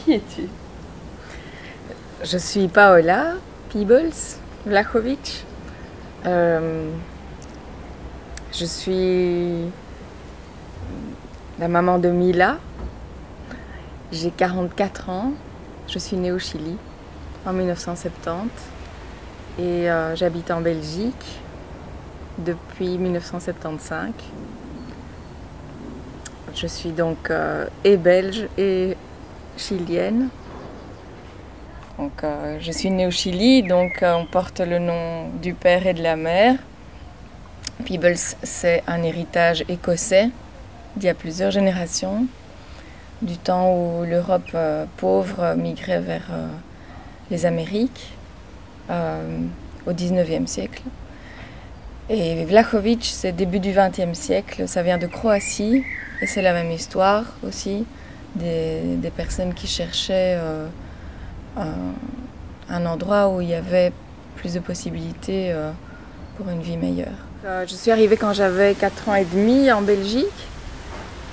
Qui es-tu? Je suis Paola Peebles Vlahovic. Je suis la maman de Mila. J'ai 44 ans. Je suis née au Chili en 1970 et j'habite en Belgique depuis 1975. Je suis donc et belge et chilienne. Donc, je suis née au Chili, donc on porte le nom du père et de la mère. Peebles, c'est un héritage écossais d'il y a plusieurs générations, du temps où l'Europe pauvre migrait vers les Amériques au 19e siècle. Et Vlahovic, c'est début du 20e siècle, ça vient de Croatie, et c'est la même histoire aussi, des personnes qui cherchaient un endroit où il y avait plus de possibilités pour une vie meilleure. Je suis arrivée quand j'avais 4 ans et demi en Belgique,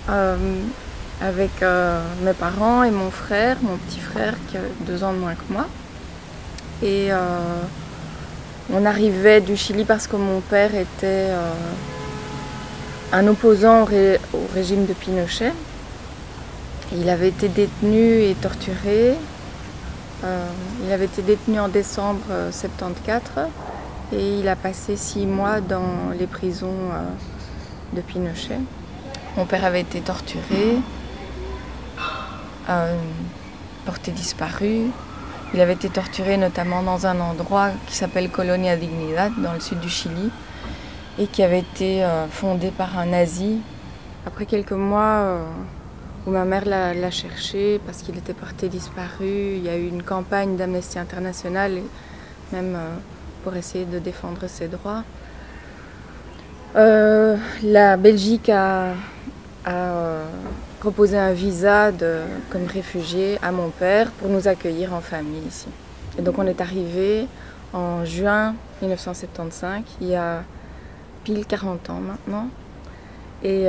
avec mes parents et mon frère, mon petit frère qui a 2 ans de moins que moi. Et on arrivait du Chili parce que mon père était un opposant au régime de Pinochet. Il avait été détenu et torturé. Il avait été détenu en décembre 1974 et il a passé 6 mois dans les prisons de Pinochet. Mon père avait été torturé, porté disparu. Il avait été torturé notamment dans un endroit qui s'appelle Colonia Dignidad, dans le sud du Chili, et qui avait été fondé par un nazi. Après quelques mois où ma mère l'a cherché parce qu'il était porté disparu, il y a eu une campagne d'Amnesty International, même pour essayer de défendre ses droits. La Belgique a proposé un visa comme réfugié à mon père pour nous accueillir en famille ici. Et donc on est arrivé en juin 1975, il y a pile 40 ans maintenant. Et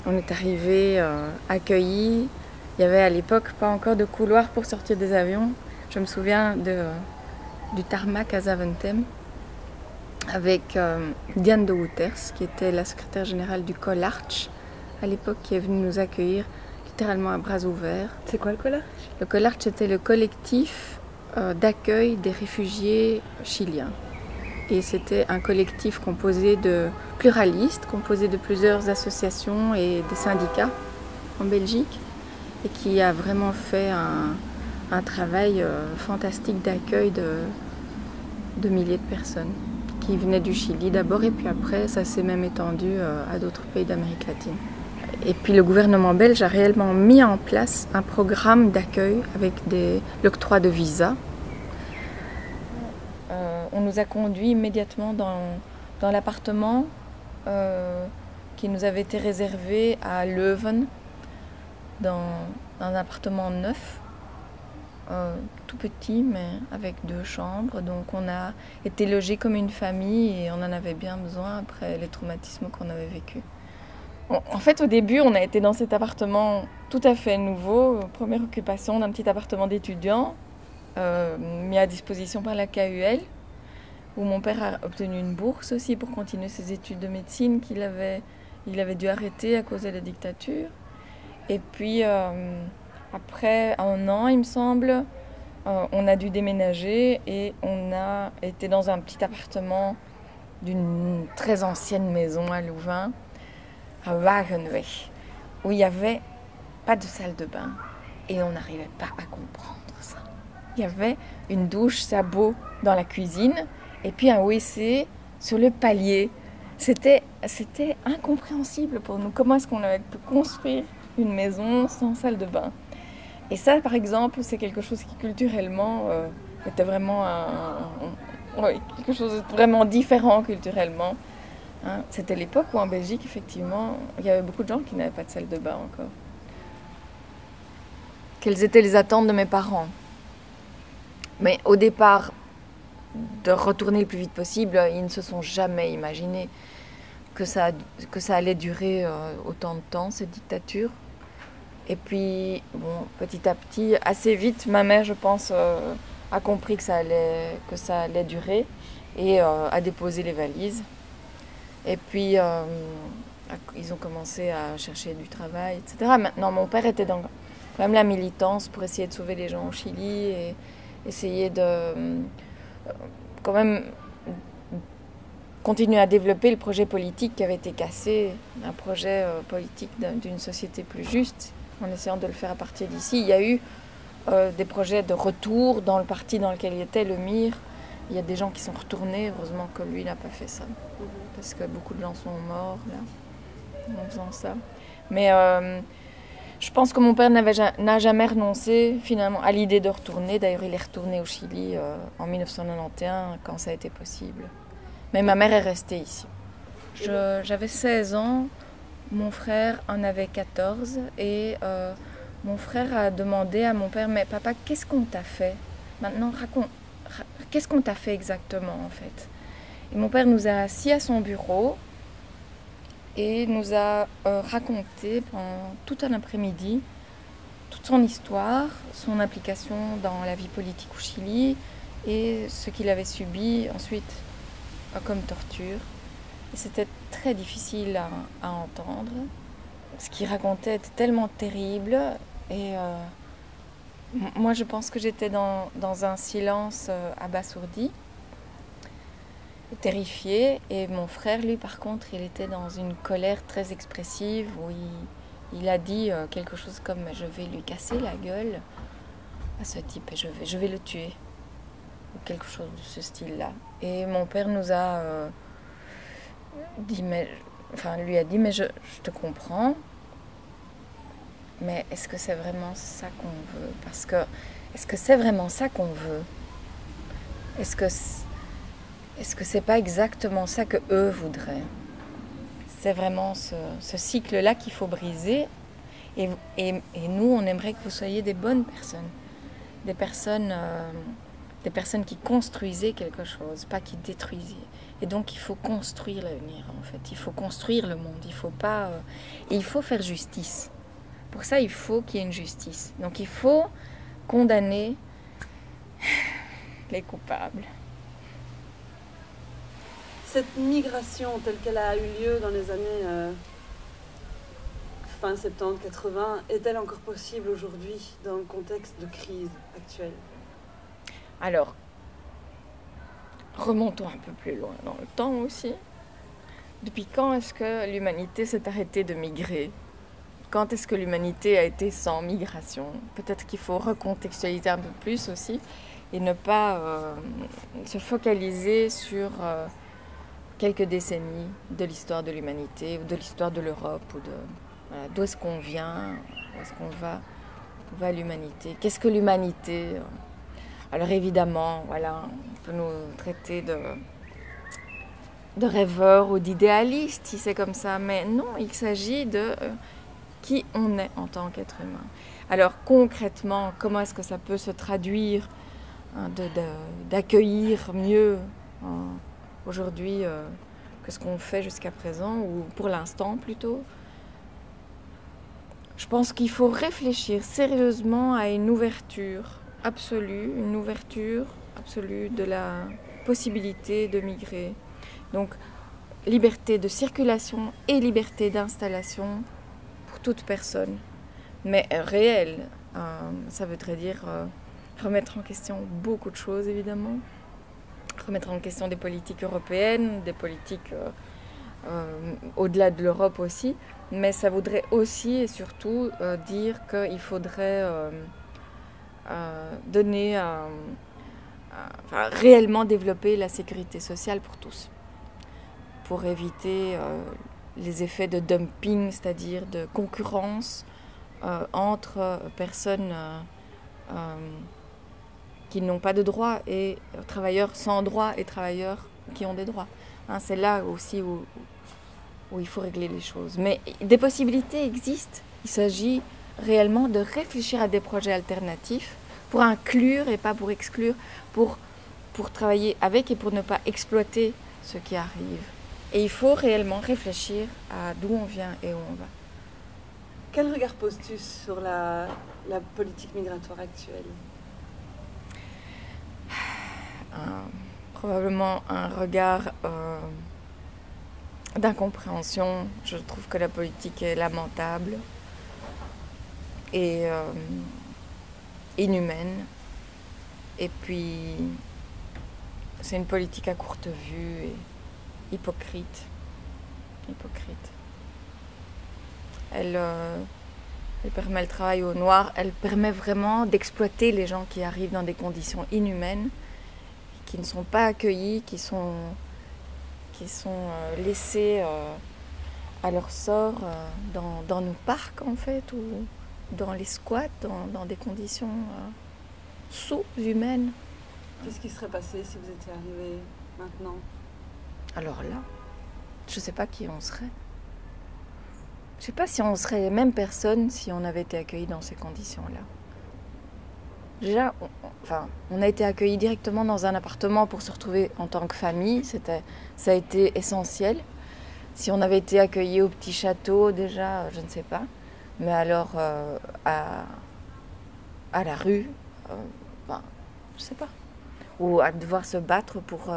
on est arrivé accueillis. Il y avait à l'époque pas encore de couloir pour sortir des avions. Je me souviens du tarmac à Zaventem avec Diane de Wouters, qui était la secrétaire générale du Colarch à l'époque, qui est venue nous accueillir littéralement à bras ouverts. C'est quoi le Colarch? Le Colarch était le collectif d'accueil des réfugiés chiliens. Et c'était un collectif pluraliste, composé de plusieurs associations et des syndicats en Belgique, et qui a vraiment fait un travail fantastique d'accueil de milliers de personnes qui venaient du Chili d'abord, et puis après ça s'est même étendu à d'autres pays d'Amérique latine. Et puis le gouvernement belge a réellement mis en place un programme d'accueil avec l'octroi de visas. On nous a conduits immédiatement dans l'appartement qui nous avait été réservé à Leuven, dans un appartement neuf, tout petit mais avec 2 chambres. Donc on a été logés comme une famille et on en avait bien besoin après les traumatismes qu'on avait vécus. En fait, au début, on a été dans cet appartement tout à fait nouveau, première occupation d'un petit appartement d'étudiants mis à disposition par la KUL, où mon père a obtenu une bourse aussi pour continuer ses études de médecine qu'il avait dû arrêter à cause de la dictature. Et puis, après 1 an, il me semble, on a dû déménager et on a été dans un petit appartement d'une très ancienne maison à Louvain, à Wagenweg, où il n'y avait pas de salle de bain et on n'arrivait pas à comprendre ça. Il y avait une douche sabot dans la cuisine et puis un WC sur le palier. C'était incompréhensible pour nous. Comment est-ce qu'on avait pu construire une maison sans salle de bain? Et ça, par exemple, c'est quelque chose qui culturellement était vraiment quelque chose de vraiment différent culturellement. Hein, c'était l'époque où en Belgique, effectivement, il y avait beaucoup de gens qui n'avaient pas de salle de bain encore. Quelles étaient les attentes de mes parents? Mais au départ, de retourner le plus vite possible, ils ne se sont jamais imaginés que ça allait durer autant de temps, cette dictature. Et puis, bon, petit à petit, assez vite, ma mère, je pense, a compris que ça allait durer et a déposé les valises. Et puis, ils ont commencé à chercher du travail, etc. Maintenant, mon père était dans quand même la militance pour essayer de sauver les gens au Chili et essayer de quand même continuer à développer le projet politique qui avait été cassé, un projet politique d'une société plus juste, en essayant de le faire à partir d'ici. Il y a eu des projets de retour dans le parti dans lequel il était, le MIR. Il y a des gens qui sont retournés, heureusement que lui n'a pas fait ça. Parce que beaucoup de gens sont morts là, en faisant ça. Mais je pense que mon père n'a jamais renoncé finalement à l'idée de retourner. D'ailleurs, il est retourné au Chili en 1991 quand ça a été possible. Mais ma mère est restée ici. J'avais 16 ans, mon frère en avait 14 et mon frère a demandé à mon père « Mais papa, qu'est-ce qu'on t'a fait? Maintenant, raconte, qu'est-ce qu'on t'a fait exactement en fait ?» Et mon père nous a assis à son bureau et nous a raconté pendant tout un après-midi toute son histoire, son implication dans la vie politique au Chili et ce qu'il avait subi ensuite comme torture. Et c'était très difficile à entendre. Ce qu'il racontait était tellement terrible et moi je pense que j'étais dans un silence abasourdi, terrifié, et mon frère lui par contre il était dans une colère très expressive où il a dit quelque chose comme « je vais lui casser la gueule à ce type et je vais le tuer » ou quelque chose de ce style-là. Et mon père nous a lui a dit « mais je te comprends, mais est-ce que c'est vraiment ça qu'on veut? Parce que est-ce que c'est vraiment ça qu'on veut? Est-ce que c'est pas exactement ça que eux voudraient? C'est vraiment ce cycle-là qu'il faut briser. Et nous, on aimerait que vous soyez des bonnes personnes. Des personnes qui construisaient quelque chose, pas qui détruisaient. Et donc, il faut construire l'avenir, en fait. Il faut construire le monde. Il faut pas... et il faut faire justice. Pour ça, il faut qu'il y ait une justice. Donc, il faut condamner les coupables. Cette migration telle qu'elle a eu lieu dans les années fin 70-80, est-elle encore possible aujourd'hui dans le contexte de crise actuelle? Alors, remontons un peu plus loin dans le temps aussi. Depuis quand est-ce que l'humanité s'est arrêtée de migrer? Quand est-ce que l'humanité a été sans migration? Peut-être qu'il faut recontextualiser un peu plus aussi et ne pas se focaliser sur quelques décennies de l'histoire de l'humanité ou de l'histoire de l'Europe ou d'où est-ce qu'on vient, où est-ce qu'on va, où va l'humanité, qu'est-ce que l'humanité? Alors évidemment, voilà, on peut nous traiter de rêveurs ou d'idéalistes si c'est comme ça, mais non, il s'agit de qui on est en tant qu'être humain. Alors concrètement, comment est-ce que ça peut se traduire d'accueillir mieux aujourd'hui que ce qu'on fait jusqu'à présent, ou pour l'instant plutôt? Je pense qu'il faut réfléchir sérieusement à une ouverture absolue de la possibilité de migrer. Donc, liberté de circulation et liberté d'installation pour toute personne, mais réelle. Ça voudrait dire remettre en question beaucoup de choses, évidemment. Remettre en question des politiques européennes, des politiques au-delà de l'Europe aussi, mais ça voudrait aussi et surtout dire qu'il faudrait réellement développer la sécurité sociale pour tous, pour éviter les effets de dumping, c'est-à-dire de concurrence entre personnes qui n'ont pas de droits et travailleurs sans droits et travailleurs qui ont des droits. C'est là aussi où il faut régler les choses. Mais des possibilités existent. Il s'agit réellement de réfléchir à des projets alternatifs pour inclure et pas pour exclure, pour travailler avec et pour ne pas exploiter ce qui arrive. Et il faut réellement réfléchir à d'où on vient et où on va. Quel regard poses-tu sur la politique migratoire actuelle? Probablement un regard d'incompréhension. Je trouve que la politique est lamentable et inhumaine. Et puis, c'est une politique à courte vue et hypocrite. Elle permet le travail au noir, elle permet vraiment d'exploiter les gens qui arrivent dans des conditions inhumaines, qui ne sont pas accueillis, qui sont laissés à leur sort dans nos parcs en fait, ou dans les squats, dans des conditions sous-humaines. Qu'est-ce qui serait passé si vous étiez arrivé maintenant? Alors là, je ne sais pas qui on serait. Je ne sais pas si on serait les mêmes personnes si on avait été accueillis dans ces conditions-là. Déjà, on a été accueillis directement dans un appartement pour se retrouver en tant que famille. Ça a été essentiel. Si on avait été accueillis au petit château, déjà, je ne sais pas. Mais alors, à la rue, je ne sais pas. Ou à devoir se battre pour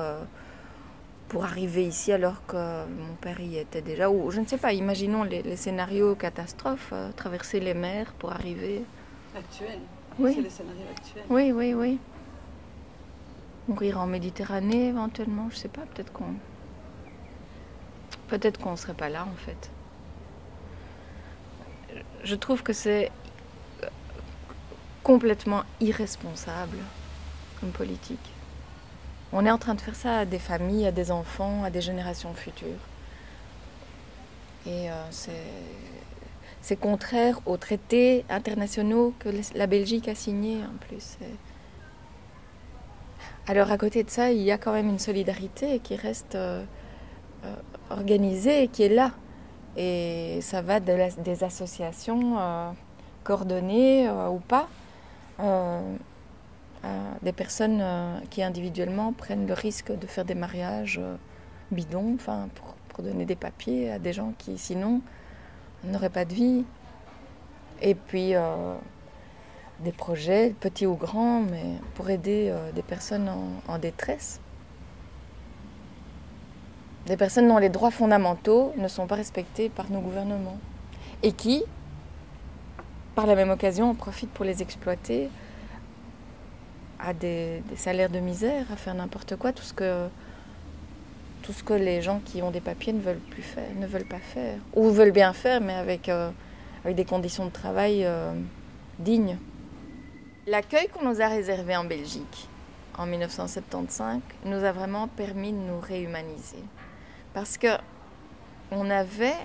arriver ici alors que mon père y était déjà. Ou je ne sais pas, imaginons les scénarios catastrophes, traverser les mers pour arriver. Actuels. Oui. C'est le scénario actuel. Oui. Mourir en Méditerranée éventuellement, je sais pas, peut-être qu'on serait pas là en fait. Je trouve que c'est complètement irresponsable comme politique. On est en train de faire ça à des familles, à des enfants, à des générations futures. Et c'est contraire aux traités internationaux que la Belgique a signés en plus. Alors à côté de ça, il y a quand même une solidarité qui reste organisée et qui est là. Et ça va des associations coordonnées ou pas, des personnes qui individuellement prennent le risque de faire des mariages bidons, pour donner des papiers à des gens qui sinon n'auraient pas de vie. Et puis des projets, petits ou grands, mais pour aider des personnes en détresse. Des personnes dont les droits fondamentaux ne sont pas respectés par nos gouvernements. Et qui, par la même occasion, en profitent pour les exploiter à des salaires de misère, à faire n'importe quoi, tout ce que les gens qui ont des papiers ne veulent pas faire. Ou veulent bien faire, mais avec des conditions de travail dignes. L'accueil qu'on nous a réservé en Belgique en 1975 nous a vraiment permis de nous réhumaniser. Parce que on avait,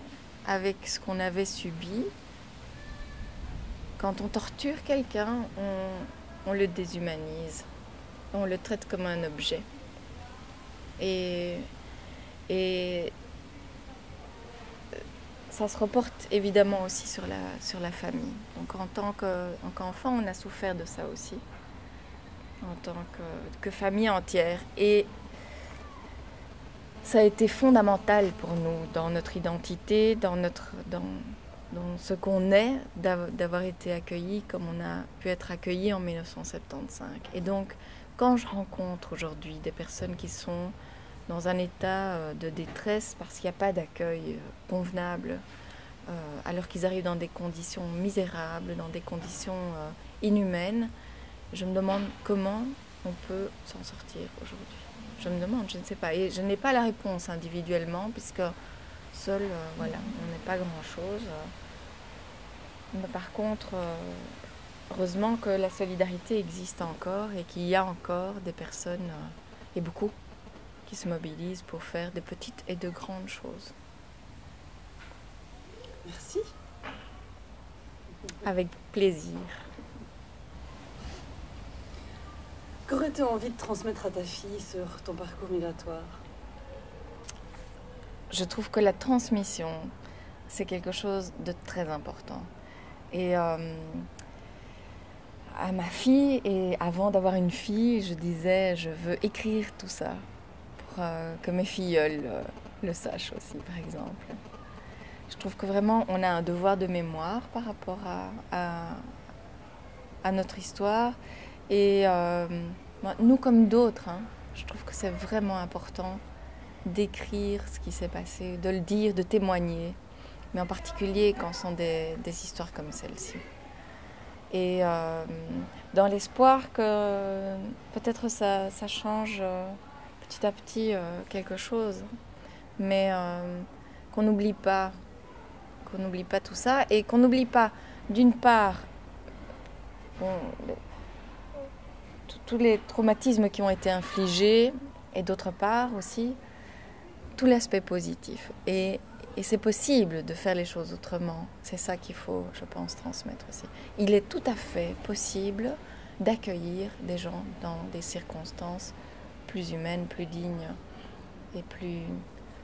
avec ce qu'on avait subi, quand on torture quelqu'un, on le déshumanise, on le traite comme un objet. Et ça se reporte évidemment aussi sur la famille. Donc en tant qu'enfant, on a souffert de ça aussi, en tant que famille entière. Et ça a été fondamental pour nous dans notre identité, dans ce qu'on est, d'avoir été accueillis comme on a pu être accueillis en 1975. Et donc, quand je rencontre aujourd'hui des personnes qui sont dans un état de détresse parce qu'il n'y a pas d'accueil convenable, alors qu'ils arrivent dans des conditions misérables, dans des conditions inhumaines, je me demande comment on peut s'en sortir aujourd'hui. Je me demande, je ne sais pas. Et je n'ai pas la réponse individuellement, puisque seul, on n'est pas grand-chose. Mais par contre, heureusement que la solidarité existe encore et qu'il y a encore des personnes, et beaucoup, qui se mobilisent pour faire de petites et de grandes choses. Merci. Avec plaisir. Qu'aurais-tu envie de transmettre à ta fille sur ton parcours migratoire? Je trouve que la transmission, c'est quelque chose de très important. Et à ma fille, et avant d'avoir une fille, je disais, je veux écrire tout ça pour que mes filleuls le sachent aussi, par exemple. Je trouve que vraiment on a un devoir de mémoire par rapport à notre histoire. Et nous comme d'autres, hein, je trouve que c'est vraiment important d'écrire ce qui s'est passé, de le dire, de témoigner, mais en particulier quand ce sont des histoires comme celle-ci. Et dans l'espoir que peut-être ça change petit à petit quelque chose, mais qu'on n'oublie pas tout ça et qu'on n'oublie pas, d'une part, tous les traumatismes qui ont été infligés et d'autre part aussi, tout l'aspect positif. Et c'est possible de faire les choses autrement. C'est ça qu'il faut, je pense, transmettre aussi. Il est tout à fait possible d'accueillir des gens dans des circonstances plus humaines, plus dignes et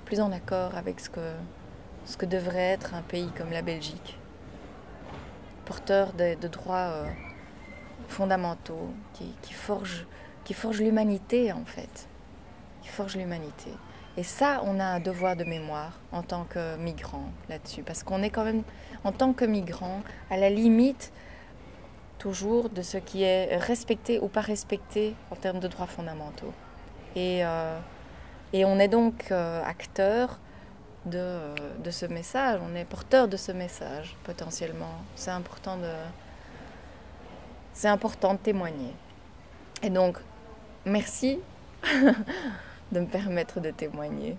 plus en accord avec ce que devrait être un pays comme la Belgique, porteur de droits fondamentaux, qui forgent l'humanité en fait, qui forgent l'humanité. Et ça, on a un devoir de mémoire en tant que migrants là-dessus, parce qu'on est quand même, en tant que migrants, à la limite toujours de ce qui est respecté ou pas respecté en termes de droits fondamentaux. Et on est donc acteur de ce message, on est porteur de ce message potentiellement. C'est important de témoigner. Et donc, merci de me permettre de témoigner.